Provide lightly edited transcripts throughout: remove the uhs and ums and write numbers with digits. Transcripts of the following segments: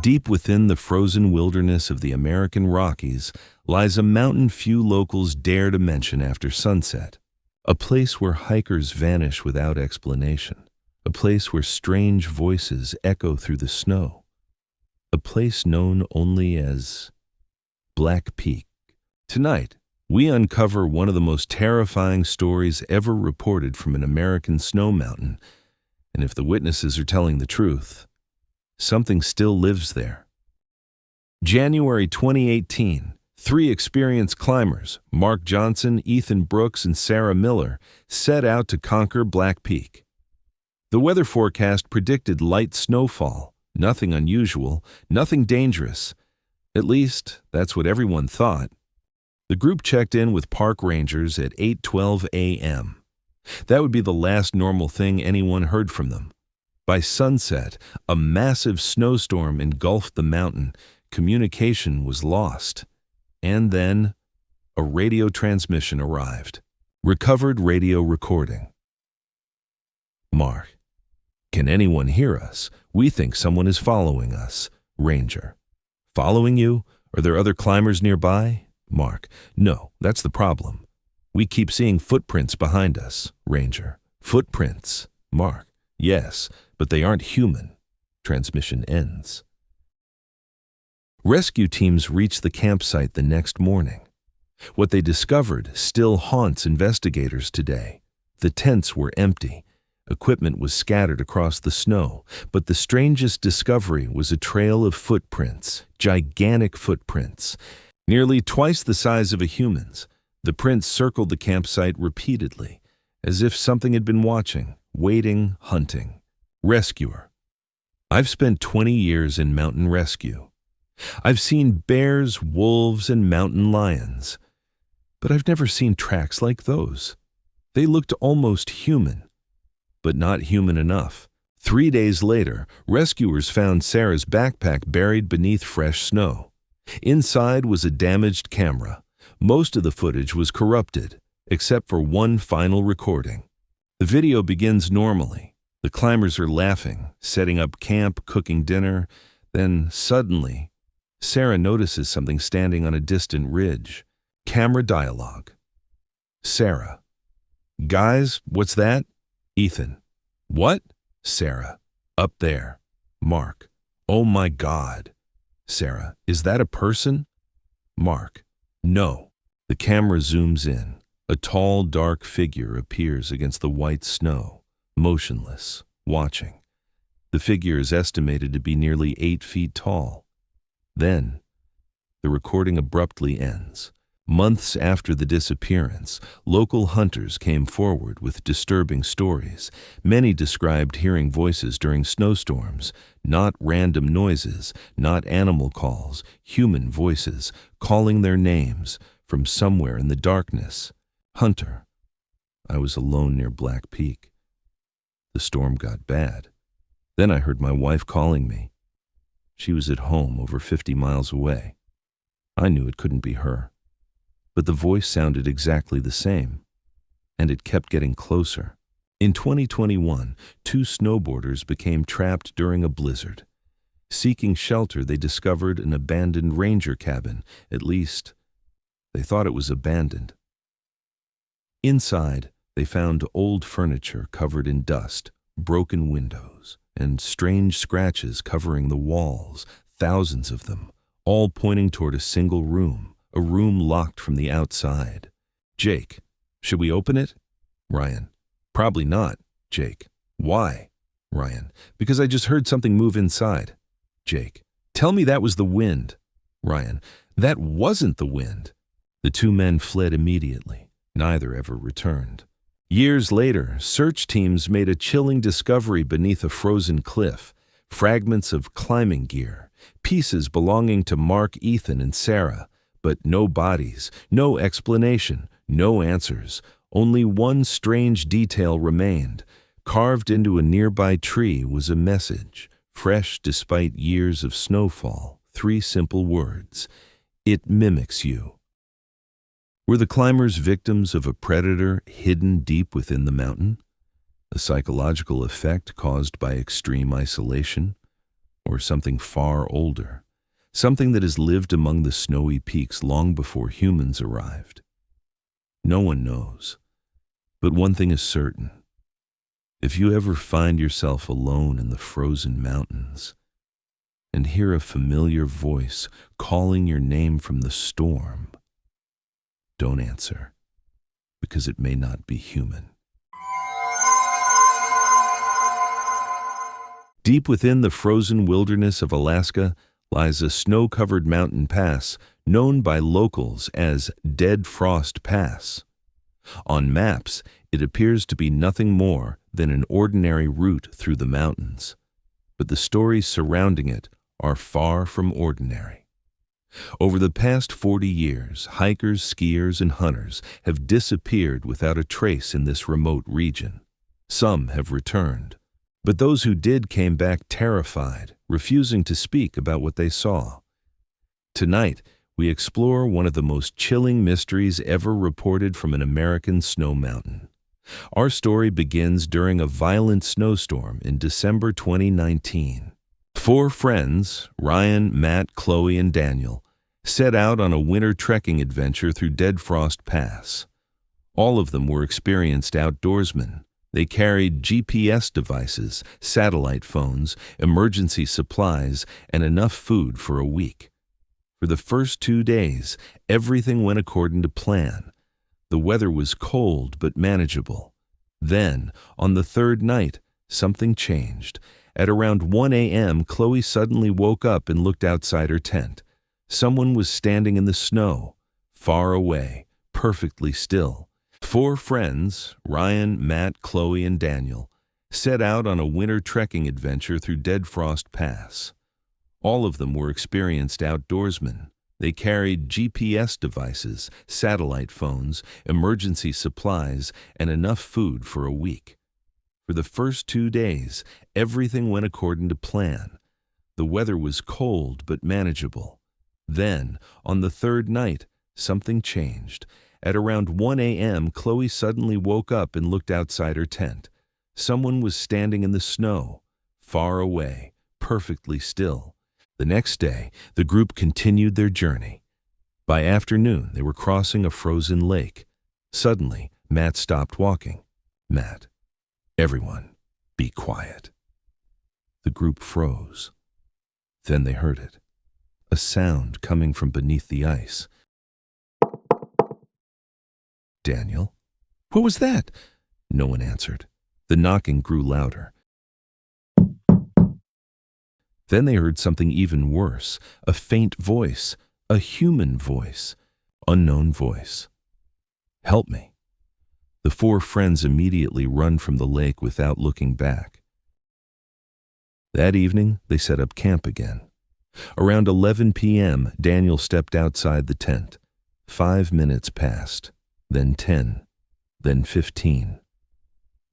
Deep within the frozen wilderness of the American Rockies lies a mountain few locals dare to mention after sunset. A place where hikers vanish without explanation. A place where strange voices echo through the snow. A place known only as Black Peak. Tonight, we uncover one of the most terrifying stories ever reported from an American snow mountain, and if the witnesses are telling the truth, something still lives there. January 2018, 3 experienced climbers, Mark Johnson, Ethan Brooks, and Sarah Miller, set out to conquer Black Peak. The weather forecast predicted light snowfall, nothing unusual, nothing dangerous. At least, that's what everyone thought. The group checked in with park rangers at 8:12 a.m. That would be the last normal thing anyone heard from them. By sunset, a massive snowstorm engulfed the mountain. Communication was lost. And then, a radio transmission arrived. Recovered radio recording. Mark, can anyone hear us? We think someone is following us. Ranger. Following you? Are there other climbers nearby? Mark. No, that's the problem. We keep seeing footprints behind us. Ranger. Footprints. Mark. Yes, but they aren't human. Transmission ends. Rescue teams reached the campsite the next morning. What they discovered still haunts investigators today. The tents were empty. Equipment was scattered across the snow, but the strangest discovery was a trail of footprints, gigantic footprints, nearly twice the size of a human's. The prints circled the campsite repeatedly, as if something had been watching, waiting, hunting. Rescuer. I've spent 20 years in mountain rescue. I've seen bears, wolves, and mountain lions, but I've never seen tracks like those. They looked almost human, but not human enough. 3 days later, rescuers found Sarah's backpack buried beneath fresh snow. Inside was a damaged camera. Most of the footage was corrupted, except for one final recording. The video begins normally. The climbers are laughing, setting up camp, cooking dinner. Then, suddenly, Sarah notices something standing on a distant ridge. Camera dialogue. Sarah. Guys, what's that? Ethan. What? Sarah. Up there. Mark. Oh my God. Sarah. Is that a person? Mark. No. The camera zooms in. A tall, dark figure appears against the white snow, motionless, watching. The figure is estimated to be nearly 8 feet tall. Then, the recording abruptly ends. Months after the disappearance, local hunters came forward with disturbing stories. Many described hearing voices during snowstorms, not random noises, not animal calls, human voices, calling their names from somewhere in the darkness. Hunter. I was alone near Black Peak. The storm got bad. Then I heard my wife calling me. She was at home over 50 miles away. I knew it couldn't be her. But the voice sounded exactly the same, and it kept getting closer. In 2021, 2 snowboarders became trapped during a blizzard. Seeking shelter, they discovered an abandoned ranger cabin. At least, they thought it was abandoned. Inside, they found old furniture covered in dust, broken windows, and strange scratches covering the walls, thousands of them, all pointing toward a single room. A room locked from the outside. Jake, should we open it? Ryan, probably not. Jake, why? Ryan, because I just heard something move inside. Jake, tell me that was the wind. Ryan, that wasn't the wind. The 2 men fled immediately. Neither ever returned. Years later, search teams made a chilling discovery beneath a frozen cliff. Fragments of climbing gear, pieces belonging to Mark, Ethan, and Sarah. But no bodies, no explanation, no answers. Only one strange detail remained. Carved into a nearby tree was a message, fresh despite years of snowfall. 3 simple words. It mimics you. Were the climbers victims of a predator hidden deep within the mountain? A psychological effect caused by extreme isolation? or something far older, something that has lived among the snowy peaks long before humans arrived? No one knows. But one thing is certain. If you ever find yourself alone in the frozen mountains and hear a familiar voice calling your name from the storm, don't answer, because it may not be human. Deep within the frozen wilderness of Alaska lies a snow-covered mountain pass known by locals as Dead Frost Pass. On maps, it appears to be nothing more than an ordinary route through the mountains, but the stories surrounding it are far from ordinary. Over the past 40 years, hikers, skiers, and hunters have disappeared without a trace in this remote region. Some have returned, but those who did came back terrified, refusing to speak about what they saw. Tonight, we explore one of the most chilling mysteries ever reported from an American snow mountain. Our story begins during a violent snowstorm in December 2019. 4 friends, Ryan, Matt, Chloe, and Daniel, set out on a winter trekking adventure through Dead Frost Pass. All of them were experienced outdoorsmen. They carried GPS devices, satellite phones, emergency supplies, and enough food for a week. For the first 2 days, everything went according to plan. The weather was cold but manageable. Then, on the 3rd night, something changed. At around 1 a.m., Chloe suddenly woke up and looked outside her tent. Someone was standing in the snow, far away, perfectly still. 4 friends, Ryan, Matt, Chloe, and Daniel, set out on a winter trekking adventure through Dead Frost Pass. All of them were experienced outdoorsmen. They carried GPS devices, satellite phones, emergency supplies, and enough food for a week. For the first 2 days, everything went according to plan. The weather was cold but manageable. Then, on the 3rd night, something changed. At around 1 a.m., Chloe suddenly woke up and looked outside her tent. Someone was standing in the snow, far away, perfectly still. The next day, the group continued their journey. By afternoon, they were crossing a frozen lake. Suddenly, Matt stopped walking. Matt, everyone, be quiet. The group froze. Then they heard it. A sound coming from beneath the ice. Daniel? What was that? No one answered. The knocking grew louder. Then they heard something even worse, a faint voice, a human voice, unknown voice. Help me. The 4 friends immediately run from the lake without looking back. That evening, they set up camp again. Around 11 p.m., Daniel stepped outside the tent. 5 minutes passed, then 10, then 15.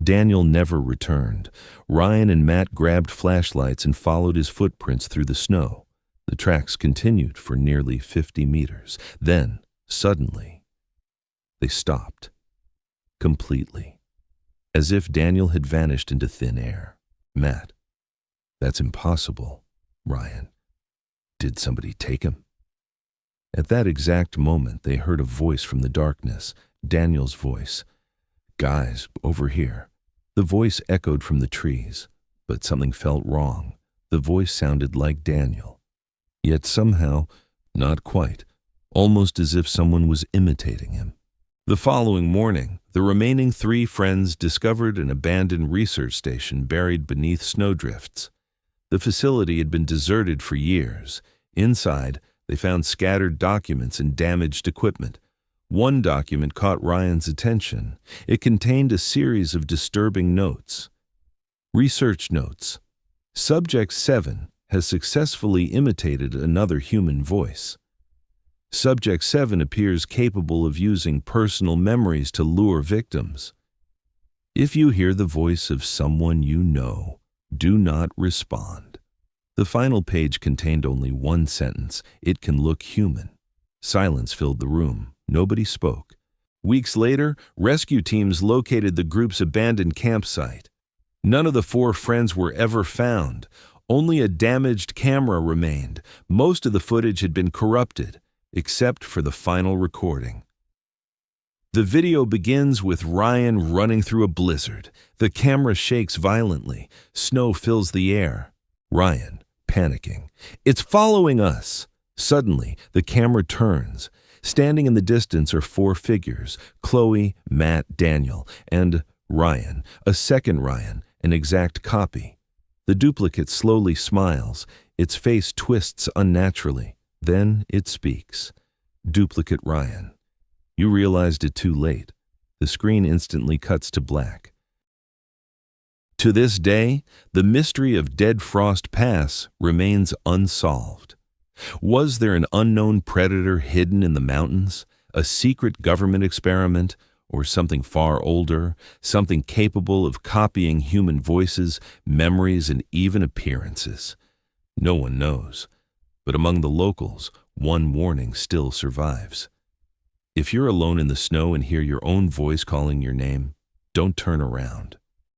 Daniel never returned. Ryan and Matt grabbed flashlights and followed his footprints through the snow. The tracks continued for nearly 50 meters. Then, suddenly, they stopped. Completely. As if Daniel had vanished into thin air. Matt, that's impossible. Ryan, did somebody take him? At that exact moment, they heard a voice from the darkness, Daniel's voice. Guys, over here. The voice echoed from the trees, but something felt wrong. The voice sounded like Daniel. Yet somehow, not quite, almost as if someone was imitating him. The following morning, the remaining 3 friends discovered an abandoned research station buried beneath snowdrifts. The facility had been deserted for years. Inside, they found scattered documents and damaged equipment. One document caught Ryan's attention. It contained a series of disturbing notes. Research notes. Subject 7 has successfully imitated another human voice. Subject 7 appears capable of using personal memories to lure victims. If you hear the voice of someone you know, do not respond. The final page contained only one sentence. It can look human. Silence filled the room. Nobody spoke. Weeks later, rescue teams located the group's abandoned campsite. None of the 4 friends were ever found. Only a damaged camera remained. Most of the footage had been corrupted, except for the final recording. The video begins with Ryan running through a blizzard. The camera shakes violently. Snow fills the air. Ryan, panicking. "It's following us!" Suddenly, the camera turns. Standing in the distance are 4 figures: Chloe, Matt, Daniel, and Ryan, a second Ryan, an exact copy. The duplicate slowly smiles. Its face twists unnaturally. Then it speaks. Duplicate Ryan. You realized it too late. The screen instantly cuts to black. To this day, the mystery of Dead Frost Pass remains unsolved. Was there an unknown predator hidden in the mountains, a secret government experiment, or something far older, something capable of copying human voices, memories, and even appearances? No one knows. But among the locals, one warning still survives. If you're alone in the snow and hear your own voice calling your name, don't turn around.